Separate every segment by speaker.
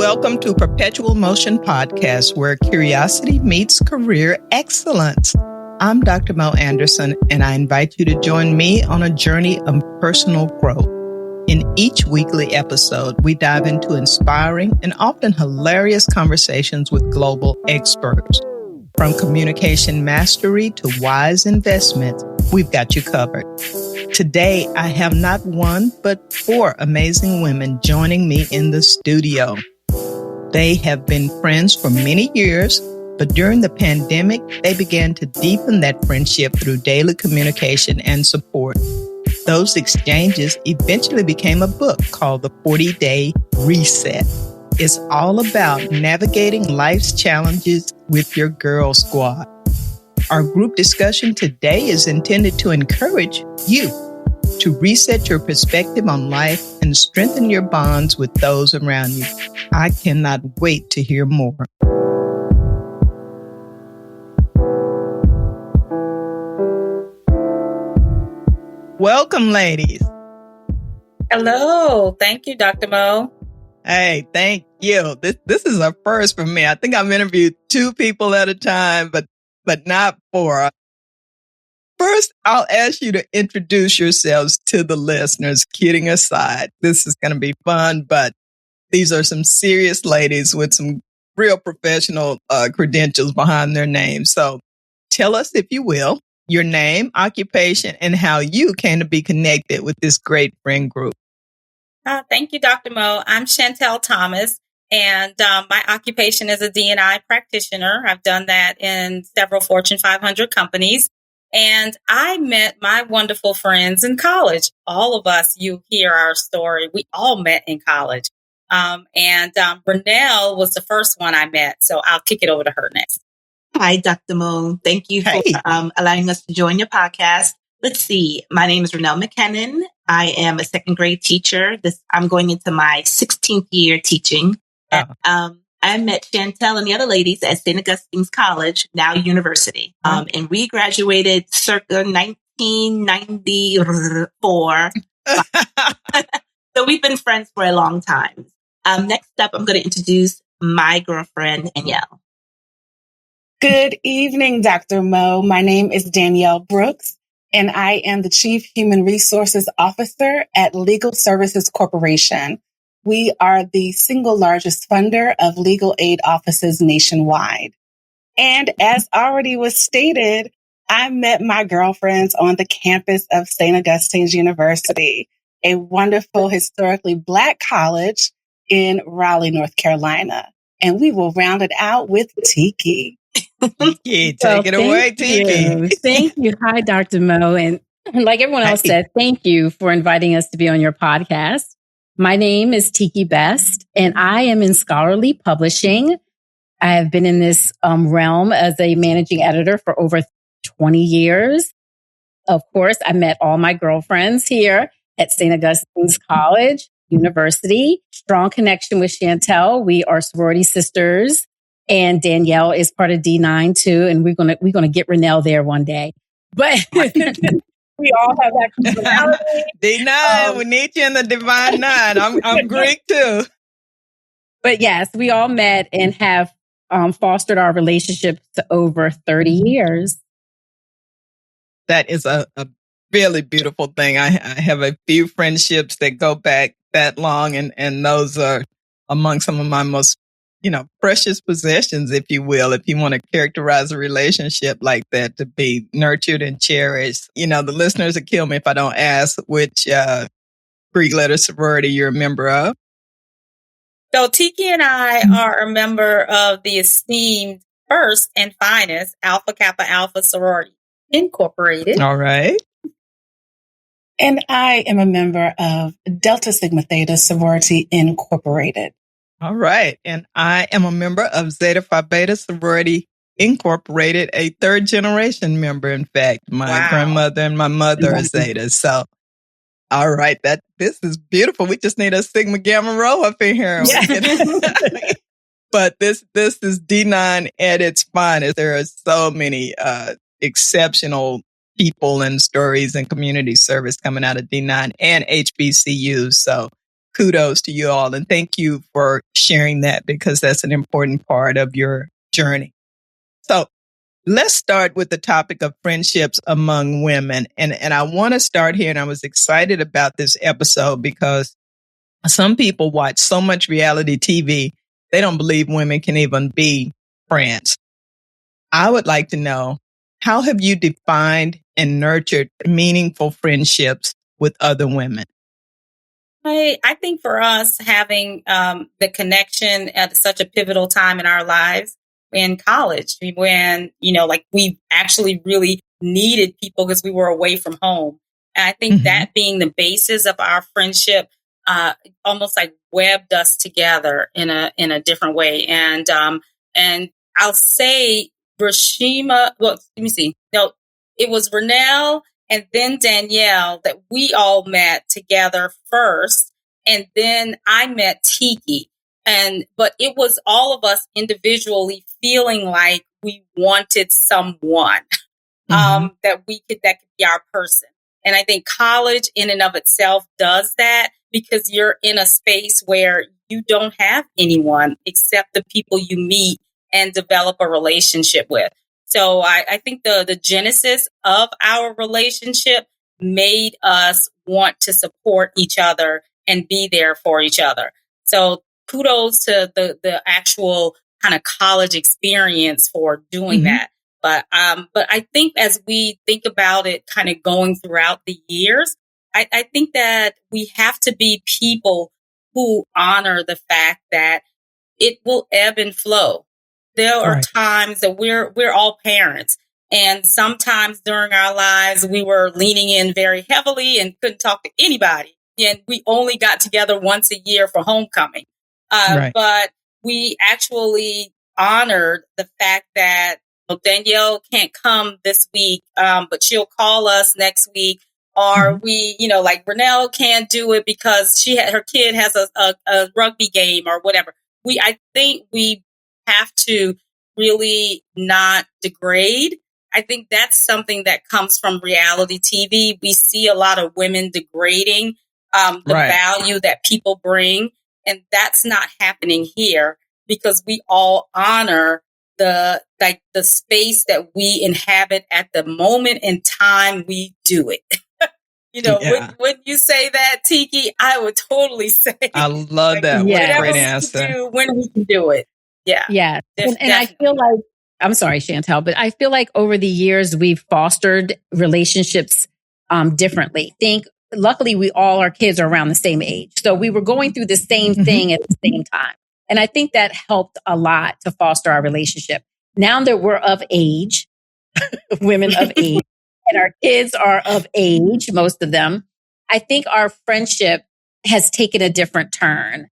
Speaker 1: Welcome to Perpetual Motion Podcast, where curiosity meets career excellence. I'm Dr. Mo Anderson, and I invite you to join me on a journey of personal growth. In each weekly episode, we dive into inspiring and often hilarious conversations with global experts. From communication mastery to wise investments, we've got you covered. Today, I have not one, but 4 amazing women joining me in the studio. They have been friends for many years, but during the pandemic, they began to deepen that friendship through daily communication and support. Those exchanges eventually became a book called The 40-Day Reset. It's all about navigating life's challenges with your girl squad. Our group discussion today is intended to encourage you to reset your perspective on life and strengthen your bonds with those around you. I cannot wait to hear more. Welcome, ladies.
Speaker 2: Hello. Thank you, Dr. Mo.
Speaker 1: Hey, thank you. This is a first for me. I think I've interviewed 2 people at a time, but not 4. First, I'll ask you to introduce yourselves to the listeners, kidding aside. This is going to be fun, but these are some serious ladies with some real professional credentials behind their names. So tell us, if you will, your name, occupation, and how you came to be connected with this great friend group.
Speaker 2: Thank you, Dr. Mo. I'm Shantell Thomas, and my occupation is a D&I practitioner. I've done that in several Fortune 500 companies. And I met my wonderful friends in college. All of us, you hear our story. We all met in college. Renell was the first one I met. So I'll kick it over to her next.
Speaker 3: Hi, Dr. Mo. Thank you for allowing us to join your podcast. Let's see. My name is Renell McKinnon. I am a second grade teacher. I'm going into my 16th year teaching.
Speaker 1: Oh.
Speaker 3: I met Shantell and the other ladies at St. Augustine's College, now University. And we graduated circa 1994. So we've been friends for a long time. Next up, I'm going to introduce my girlfriend, Danielle.
Speaker 4: Good evening, Dr. Mo. My name is Danielle Brooks, and I am the Chief Human Resources Officer at Legal Services Corporation. We are the single largest funder of legal aid offices nationwide. And as already was stated, I met my girlfriends on the campus of St. Augustine's University, a wonderful historically Black college in Raleigh, North Carolina. And we will round it out with Teki.
Speaker 1: Teki, take it away, Teki.
Speaker 5: Thank you. Hi, Dr. Mo. And like everyone else said, thank you for inviting us to be on your podcast. My name is Teki Best, and I am in scholarly publishing. I have been in this realm as a managing editor for over 20 years. Of course, I met all my girlfriends here at St. Augustine's College, University. Strong connection with Shantell. We are sorority sisters, and Danielle is part of D9 too. And we're gonna get Renell there one day. But we all have that personality.
Speaker 1: D9, we need you in the Divine 9. I'm Greek too.
Speaker 5: But yes, we all met and have fostered our relationship to over 30 years.
Speaker 1: That is a really beautiful thing. I have a few friendships that go back that long, and those are among some of my most, precious possessions, if you will, if you want to characterize a relationship like that, to be nurtured and cherished. The listeners will kill me if I don't ask which Greek letter sorority you're a member of.
Speaker 2: So Teki and I are a member of the esteemed first and finest Alpha Kappa Alpha Sorority Incorporated.
Speaker 1: All right.
Speaker 4: And I am a member of Delta Sigma Theta Sorority Incorporated.
Speaker 1: All right. And I am a member of Zeta Phi Beta Sorority Incorporated, a 3rd generation member. In fact, my grandmother and my mother are Zeta. So, all right. This is beautiful. We just need a Sigma Gamma Rho up in here. Yeah. But this is D9 at its finest. There are so many exceptional people and stories and community service coming out of D9 and HBCUs. So kudos to you all. And thank you for sharing that, because that's an important part of your journey. So let's start with the topic of friendships among women. And I want to start here. And I was excited about this episode because some people watch so much reality TV, they don't believe women can even be friends. I would like to know, how have you defined and nurtured meaningful friendships with other women?
Speaker 2: I think for us, having the connection at such a pivotal time in our lives in college, when, we actually really needed people because we were away from home. And I think that being the basis of our friendship, almost like webbed us together in a different way. And I'll say Rashima, well, let me see. No, it was Renell and then Danielle that we all met together first. And then I met Teki. But it was all of us individually feeling like we wanted someone that could be our person. And I think college in and of itself does that, because you're in a space where you don't have anyone except the people you meet and develop a relationship with. So I think the genesis of our relationship made us want to support each other and be there for each other. So kudos to the actual kind of college experience for doing that. But I think as we think about it kind of going throughout the years, I think that we have to be people who honor the fact that it will ebb and flow. There are times that we're all parents, and sometimes during our lives, we were leaning in very heavily and couldn't talk to anybody. And we only got together once a year for homecoming. But we actually honored the fact that Danielle can't come this week, but she'll call us next week. Or we, like Renell can't do it because her kid has a rugby game or whatever. I think we have to really not degrade. I think that's something that comes from reality TV. We see a lot of women degrading the value that people bring. And that's not happening here, because we all honor the space that we inhabit at the moment in time we do it. When you say that, Teki, I would totally say,
Speaker 1: I love that. What a great answer.
Speaker 2: When we can do it. Yeah.
Speaker 5: Yeah. And I feel like, I'm sorry, Shantell, but I feel like over the years, we've fostered relationships differently. Luckily, all our kids are around the same age. So we were going through the same thing at the same time. And I think that helped a lot to foster our relationship. Now that we're of age, women of age, and our kids are of age, most of them, I think our friendship has taken a different turn.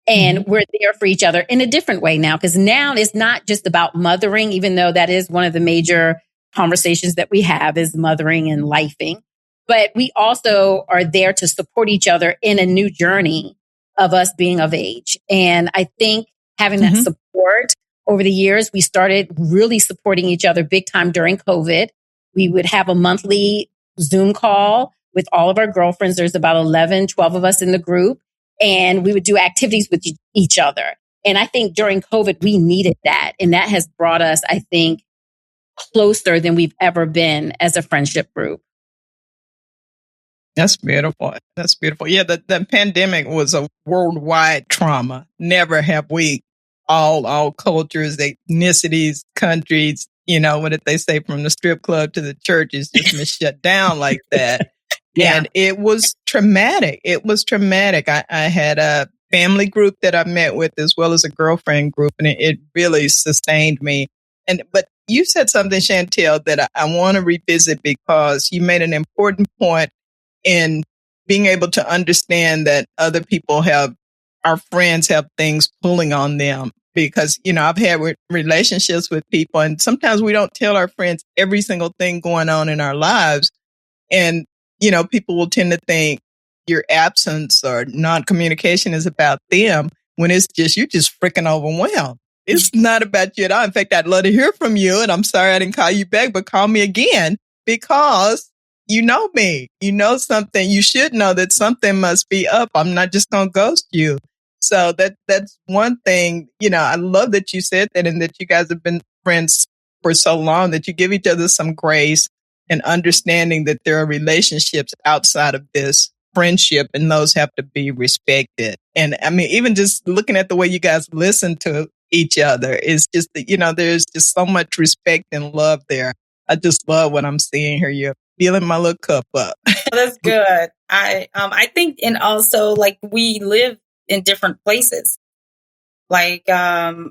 Speaker 5: And we're there for each other in a different way now, because now it's not just about mothering, even though that is one of the major conversations that we have, is mothering and lifing. But we also are there to support each other in a new journey of us being of age. And I think having that support over the years, we started really supporting each other big time during COVID. We would have a monthly Zoom call with all of our girlfriends. There's about 11, 12 of us in the group. And we would do activities with each other. And I think during COVID, we needed that. And that has brought us, I think, closer than we've ever been as a friendship group.
Speaker 1: That's beautiful. That's beautiful. Yeah, the pandemic was a worldwide trauma. Never have we, all cultures, ethnicities, countries, what did they say, from the strip club to the churches, just been shut down like that. And it was traumatic. It was traumatic. I had a family group that I met with, as well as a girlfriend group, and it really sustained me. But you said something, Shantell, that I want to revisit, because you made an important point in being able to understand that other people our friends have things pulling on them. Because, I've had relationships with people, and sometimes we don't tell our friends every single thing going on in our lives. And, people will tend to think your absence or non-communication is about them, when it's just, you're just freaking overwhelmed. It's not about you at all. In fact, I'd love to hear from you, and I'm sorry I didn't call you back, but call me again, because you know me. You know something. You should know that something must be up. I'm not just going to ghost you. So that's one thing, I love that you said that and that you guys have been friends for so long, that you give each other some grace and understanding that there are relationships outside of this friendship and those have to be respected. And I mean, even just looking at the way you guys listen to each other is just, there's just so much respect and love there. I just love what I'm seeing here. You're filling my little cup up.
Speaker 2: That's good. I think, and also like we live in different places. Like Danielle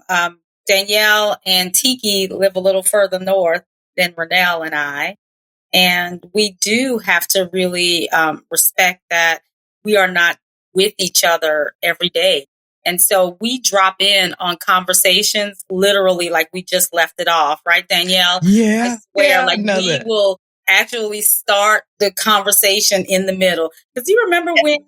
Speaker 2: and Teki live a little further north than Renell and I. And we do have to really respect that we are not with each other every day. And so we drop in on conversations literally like we just left it off, right, Danielle?
Speaker 1: Yeah.
Speaker 2: I swear,
Speaker 1: we
Speaker 2: will actually start the conversation in the middle. Because you remember when ...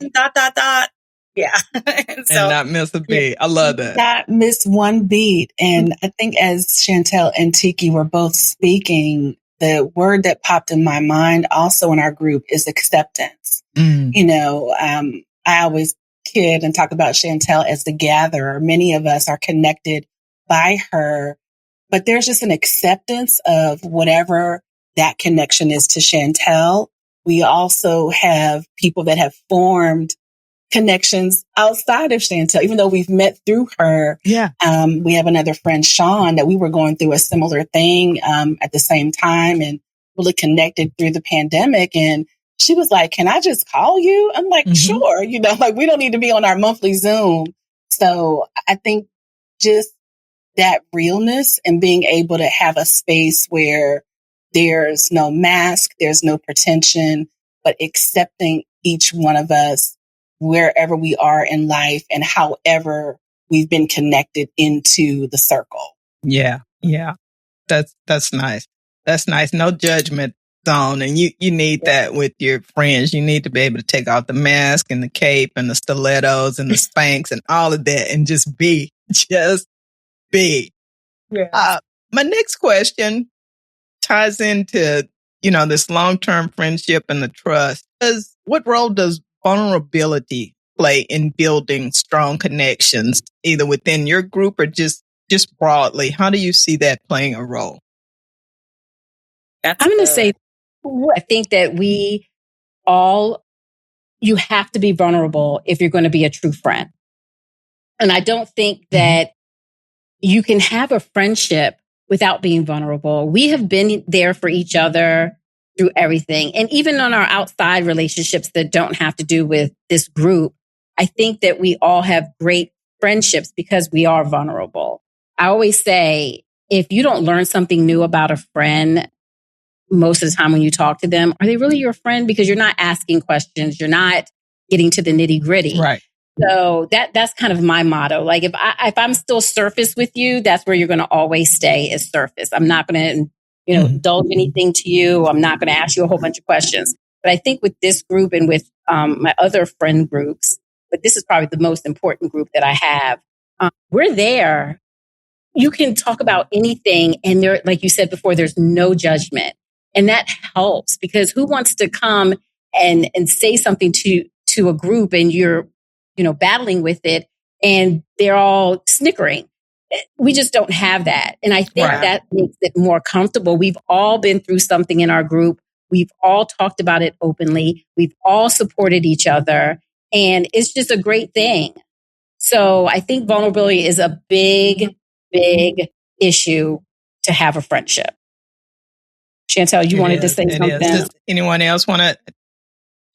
Speaker 2: Yeah.
Speaker 1: And not miss a beat. I love that.
Speaker 4: Not miss one beat. And I think as Shantell and Teki were both speaking, the word that popped in my mind also in our group is acceptance. I always kid and talk about Shantell as the gatherer. Many of us are connected by her, but there's just an acceptance of whatever that connection is to Shantell. We also have people that have formed connections outside of Shantell, even though we've met through her.
Speaker 1: Yeah.
Speaker 4: We have another friend, Sean, that we were going through a similar thing at the same time and really connected through the pandemic. And she was like, can I just call you? I'm like, sure. We don't need to be on our monthly Zoom. So I think just that realness and being able to have a space where there's no mask, there's no pretension, but accepting each one of us wherever we are in life and however we've been connected into the circle.
Speaker 1: Yeah. Yeah. That's nice. That's nice. No judgment zone. And you need that with your friends. You need to be able to take off the mask and the cape and the stilettos and the Spanx and all of that and just be. Yeah. My next question ties into, this long-term friendship and the trust. What role does vulnerability play in building strong connections, either within your group or just broadly? How do you see that playing a role?
Speaker 5: I'm going to say, I think that you have to be vulnerable if you're going to be a true friend. And I don't think that you can have a friendship without being vulnerable. We have been there for each other through everything. And even on our outside relationships that don't have to do with this group, I think that we all have great friendships because we are vulnerable. I always say, if you don't learn something new about a friend, most of the time when you talk to them, are they really your friend? Because you're not asking questions. You're not getting to the nitty gritty.
Speaker 1: Right.
Speaker 5: So that's kind of my motto. Like if I'm still surface with you, that's where you're going to always stay, is surface. I'm not going to, indulge anything to you. I'm not going to ask you a whole bunch of questions. But I think with this group and with my other friend groups, but this is probably the most important group that I have, we're there. You can talk about anything. And there, like you said before, there's no judgment. And that helps, because who wants to come and say something to a group and you're, battling with it and they're all snickering. We just don't have that. And I think that makes it more comfortable. We've all been through something in our group. We've all talked about it openly. We've all supported each other. And it's just a great thing. So I think vulnerability is a big, big issue to have a friendship. Shantell, you wanted to say something?
Speaker 1: Does anyone else want to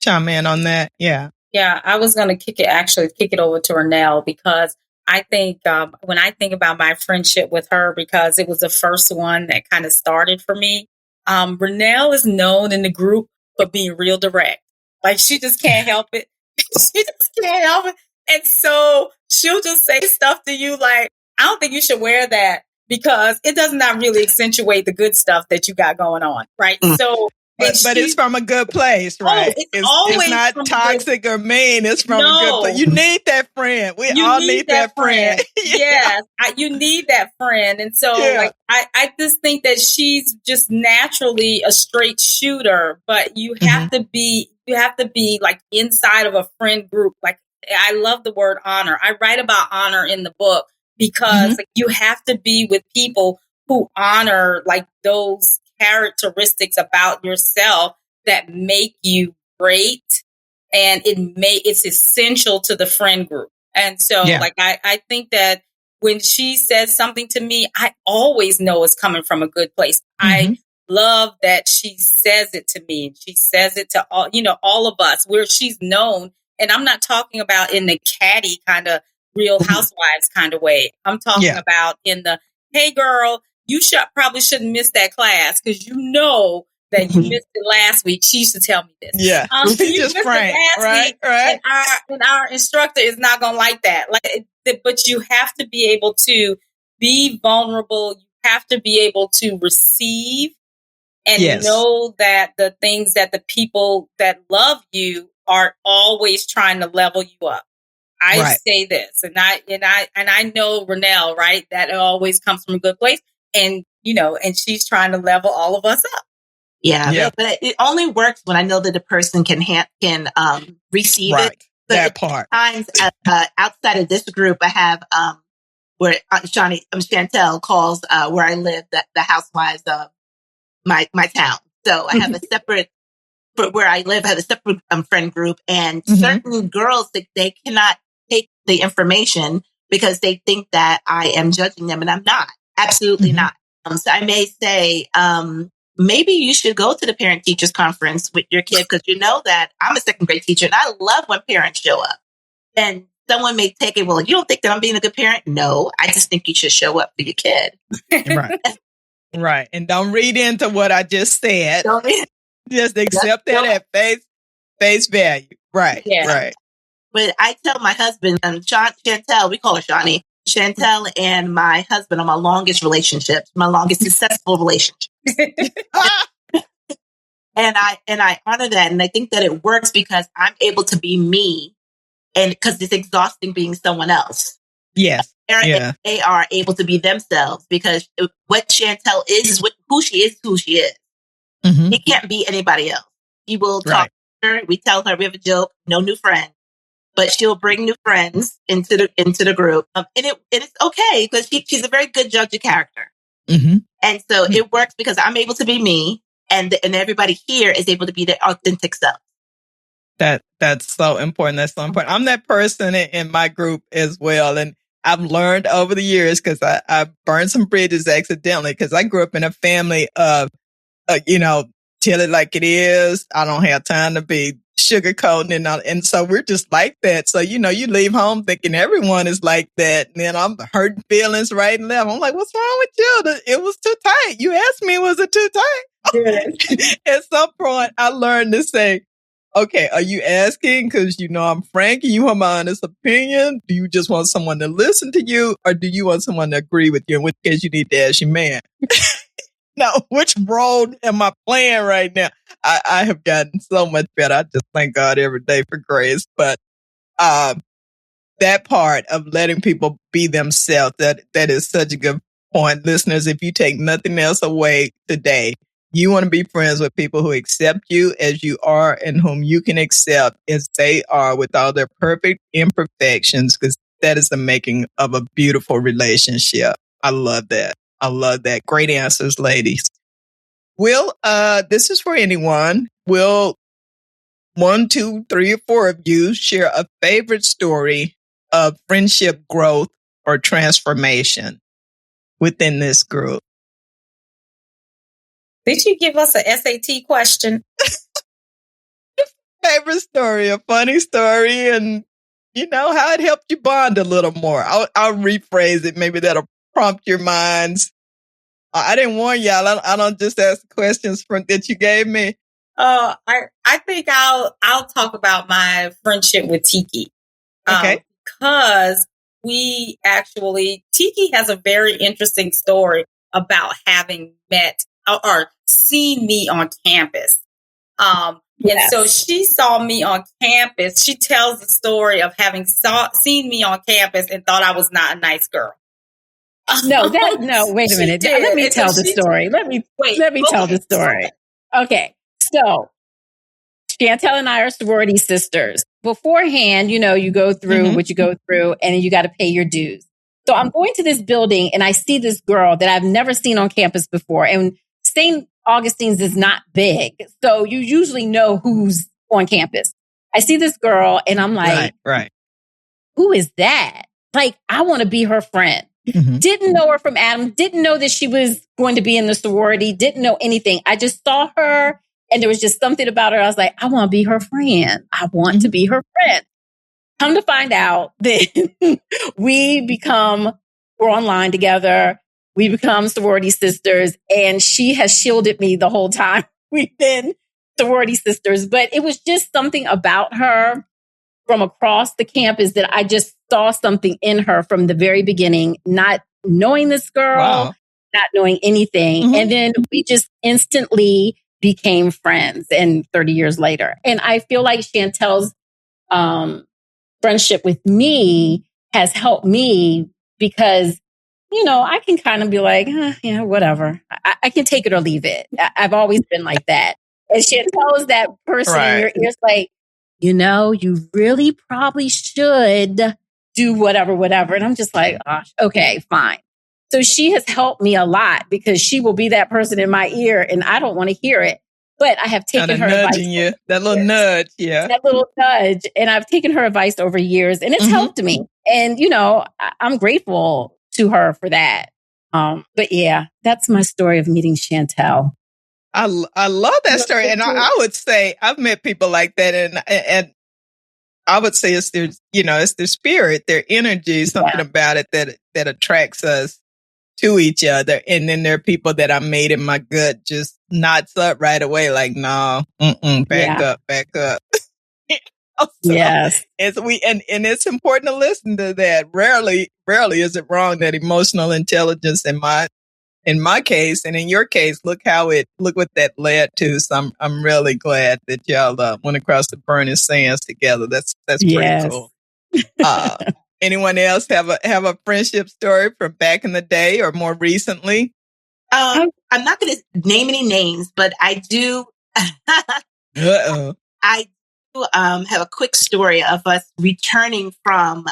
Speaker 1: chime in on that? Yeah.
Speaker 2: Yeah, I was going to kick it over to Renell, because I think when I think about my friendship with her, because it was the first one that kind of started for me, Renell is known in the group for being real direct. Like, she just can't help it. She just can't help it. And so she'll just say stuff to you like, I don't think you should wear that because it does not really accentuate the good stuff that you got going on. Right. So
Speaker 1: But it's from a good place, right?
Speaker 2: It's
Speaker 1: not toxic or mean. It's from a good place. You need that friend. We all need that friend.
Speaker 2: Yes, you need that friend. And so, I just think that she's just naturally a straight shooter. But you have to be like inside of a friend group. Like, I love the word honor. I write about honor in the book because like, you have to be with people who honor like those characteristics about yourself that make you great, and it's essential to the friend group. And so like I think that when she says something to me, I always know it's coming from a good place. I love that she says it to me. She says it to all of us, where she's known. And I'm not talking about in the catty kind of Real Housewives kind of way. I'm talking about in the, hey girl, you probably shouldn't miss that class because you know that you missed it last week. She used to tell me this.
Speaker 1: Yeah,
Speaker 2: you just frank, right? Right. And our instructor is not going to like that. But you have to be able to be vulnerable. You have to be able to receive and know that the things that the people that love you are always trying to level you up. I say this, and I know Renell, right? That it always comes from a good place. And, and she's trying to level all of us up.
Speaker 3: Yeah. But it only works when I know that the person can receive it. So
Speaker 1: that part.
Speaker 3: Times outside of this group, I have where Shantell calls where I live the housewives of my town. So I have a separate for where I live. I have a separate friend group, and certain girls they cannot take the information because they think that I am judging them, and I'm not. Absolutely not. So I may say, maybe you should go to the parent teachers conference with your kid because you know that I'm a second grade teacher and I love when parents show up. And someone may take it, well, you don't think that I'm being a good parent? No, I just think you should show up for your kid.
Speaker 1: Right. And don't read into what I just said. Just accept that at face value. Right. Yeah. Right.
Speaker 3: But I tell my husband, Shantell, we call her Shawnee. Shantell and my husband are my longest relationships, my longest successful relationships. And I honor that. And I think that it works because I'm able to be me, and because it's exhausting being someone else.
Speaker 1: Yes.
Speaker 3: They are able to be themselves because what Shantell is who she is. It can't be anybody else. She will talk to her. We tell her we have a joke, no new friends. But she'll bring new friends into the group, and it's okay because she's a very good judge of character, and so it works because I'm able to be me, and everybody here is able to be their authentic self.
Speaker 1: That's so important. That's so important. I'm that person in my group as well, and I've learned over the years because I burned some bridges accidentally because I grew up in a family of, tell it like it is. I don't have time to be sugarcoating and so we're just like that. So, you leave home thinking everyone is like that. And then I'm hurting feelings right and left. I'm like, what's wrong with you? It was too tight. You asked me, was it too tight? At some point, I learned to say, okay, are you asking because I'm frank and you want my honest opinion? Do you just want someone to listen to you? Or do you want someone to agree with you? In which case you need to ask your man. Now, which role am I playing right now? I have gotten so much better. I just thank God every day for grace. But that part of letting people be themselves, that is such a good point. Listeners, if you take nothing else away today, you want to be friends with people who accept you as you are and whom you can accept as they are with all their perfect imperfections, because that is the making of a beautiful relationship. I love that. Great answers, ladies. Will, this is for anyone. Will 1, 2, 3, or 4 of you share a favorite story of friendship growth or transformation within this group?
Speaker 2: Did you give us an SAT question?
Speaker 1: Favorite story, a funny story, and how it helped you bond a little more. I'll rephrase it. Maybe that'll prompt your minds. I didn't warn y'all. I don't just ask questions that you gave me.
Speaker 2: I think I'll talk about my friendship with Teki.
Speaker 1: Okay.
Speaker 2: Because Teki has a very interesting story about having met or seen me on campus. And so she saw me on campus. She tells the story of having seen me on campus and thought I was not a nice girl.
Speaker 5: No, wait a minute. Let me tell the story. Let me tell the story. Okay. So Shantell and I are sorority sisters. Beforehand, you go through what you go through and you got to pay your dues. So I'm going to this building and I see this girl that I've never seen on campus before. And St. Augustine's is not big. So you usually know who's on campus. I see this girl and I'm like,
Speaker 1: right.
Speaker 5: Who is that? Like, I want to be her friend. Didn't know her from Adam. Didn't know that she was going to be in the sorority. Didn't know anything. I just saw her and there was just something about her. I was like, I want to be her friend. I want to be her friend. Come to find out that we're online together. We become sorority sisters and she has shielded me the whole time. We've been sorority sisters, but it was just something about her from across the campus that I just saw something in her from the very beginning, not knowing this girl, not knowing anything. And then we just instantly became friends and 30 years later. And I feel like Shantell's friendship with me has helped me because, I can kind of be like, whatever. I can take it or leave it. I've always been like that. And Shantell is that person in your ears like, you really probably should do whatever. And I'm just like, gosh, okay, fine. So she has helped me a lot because she will be that person in my ear and I don't want to hear it. But I have taken her advice.
Speaker 1: You. That little nudge, yeah.
Speaker 5: That little nudge. And I've taken her advice over years and it's helped me. And, I'm grateful to her for that. But yeah, that's my story of meeting Shantell.
Speaker 1: I love that story. And I would say I've met people like that. And I would say it's their, it's their spirit, their energy, something about it that attracts us to each other. And then there are people that I made in my gut just knots up right away. Like, no, back up.
Speaker 5: Yes.
Speaker 1: And it's important to listen to that. Rarely is it wrong that emotional intelligence in my case, and in your case, look what that led to. So I'm really glad that y'all went across the burning sands together. That's pretty cool. Anyone else have a friendship story from back in the day or more recently?
Speaker 3: I'm not going to name any names, but I do. I do have a quick story of us returning from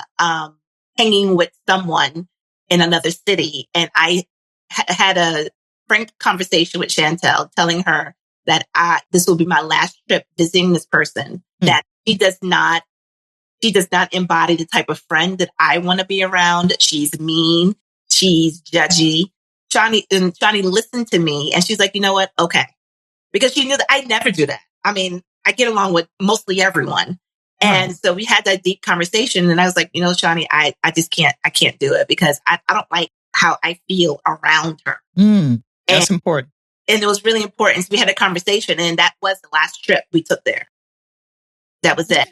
Speaker 3: hanging with someone in another city, and I had a frank conversation with Shantell, telling her that this will be my last trip visiting this person. That she does not embody the type of friend that I want to be around. She's mean. She's judgy. Shawnee listened to me and she's like, you know what? Okay. Because she knew that I never do that. I mean, I get along with mostly everyone. And so we had that deep conversation and I was like, Shawnee, I can't do it because I don't like how I feel around her.
Speaker 1: That's important.
Speaker 3: And it was really important. So we had a conversation and that was the last trip we took there. That was it.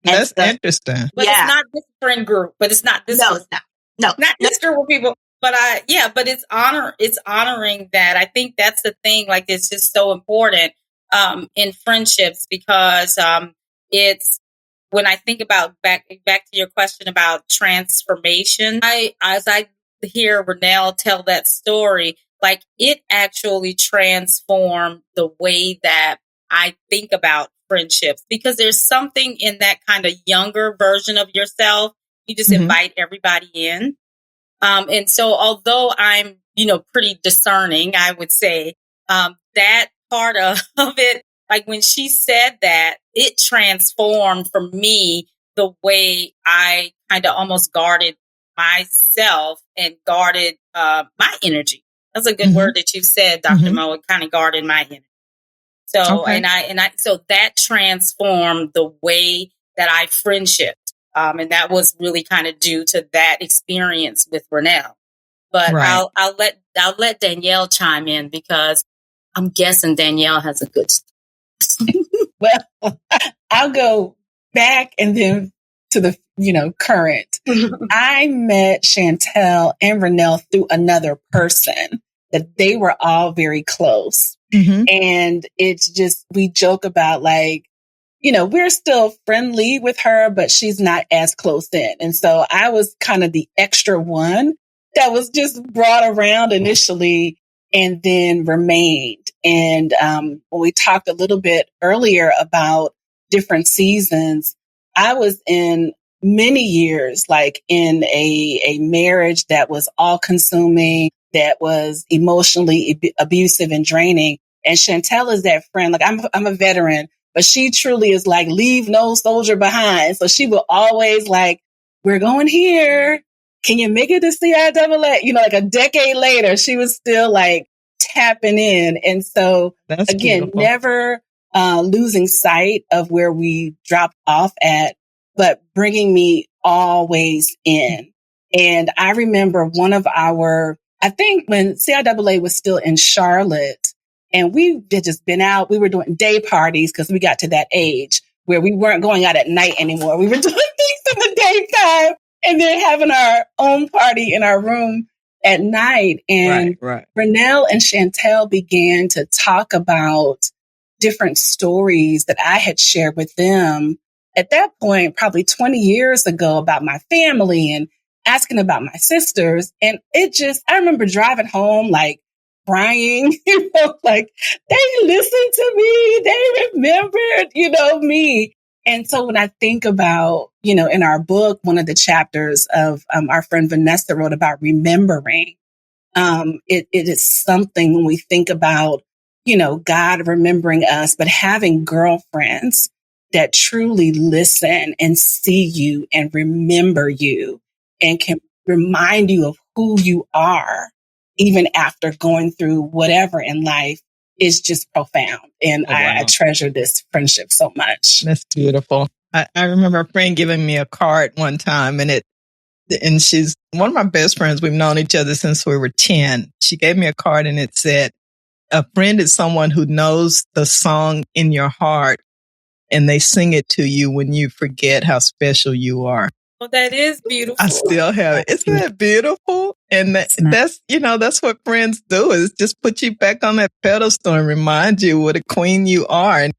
Speaker 1: That's interesting.
Speaker 2: But it's not this friend group. But it's not this.
Speaker 3: No,
Speaker 2: group.
Speaker 3: it's not. No,
Speaker 2: not this group of people. But but it's honoring that. I think that's the thing. Like, it's just so important in friendships because it's when I think about back to your question about transformation. As I hear Renell tell that story, like it actually transformed the way that I think about friendships because there's something in that kind of younger version of yourself. You just invite everybody in. And so although I'm, pretty discerning, I would say, that part of it, like when she said that, it transformed for me the way I kind of almost guarded myself and guarded, my energy. That's a good word that you said, Dr. Mo. It kind of guarded my energy. So, so that transformed the way that I friendshiped. And that was really kind of due to that experience with Renell. But I'll let Danielle chime in because I'm guessing Danielle has a good story.
Speaker 4: Well, I'll go back and then to the, current. I met Shantell and Renell through another person that they were all very close. And it's just, we joke about like, we're still friendly with her, but she's not as close in. And so I was kind of the extra one that was just brought around initially and then remained. And when we talked a little bit earlier about different seasons, I was in many years, like in a marriage that was all consuming, that was emotionally abusive and draining. And Shantell is that friend. Like I'm a veteran, but she truly is like, leave no soldier behind. So she will always like, we're going here. Can you make it to CIAA? Like a decade later, she was still like tapping in. And so
Speaker 1: That's
Speaker 4: again,
Speaker 1: beautiful.
Speaker 4: Never losing sight of where we dropped off at, but bringing me always in. And I remember one of I think when CIAA was still in Charlotte, and we had just been out, we were doing day parties because we got to that age where we weren't going out at night anymore. We were doing things in the daytime and then having our own party in our room at night. And Renell and Shantell began to talk about different stories that I had shared with them at that point, probably 20 years ago, about my family and asking about my sisters. And I remember driving home, like crying, like they listened to me, they remembered, me. And so when I think about, in our book, one of the chapters of our friend Vanessa wrote about remembering, it is something when we think about, God remembering us, but having girlfriends that truly listen and see you and remember you and can remind you of who you are, even after going through whatever in life, is just profound. And I treasure this friendship so much.
Speaker 1: That's beautiful. I remember a friend giving me a card one time, and she's one of my best friends. We've known each other since we were 10. She gave me a card and it said, a friend is someone who knows the song in your heart and they sing it to you when you forget how special you are.
Speaker 2: Well, that is beautiful.
Speaker 1: I still have it. Isn't that beautiful? And that's what friends do, is just put you back on that pedestal and remind you what a queen you are. And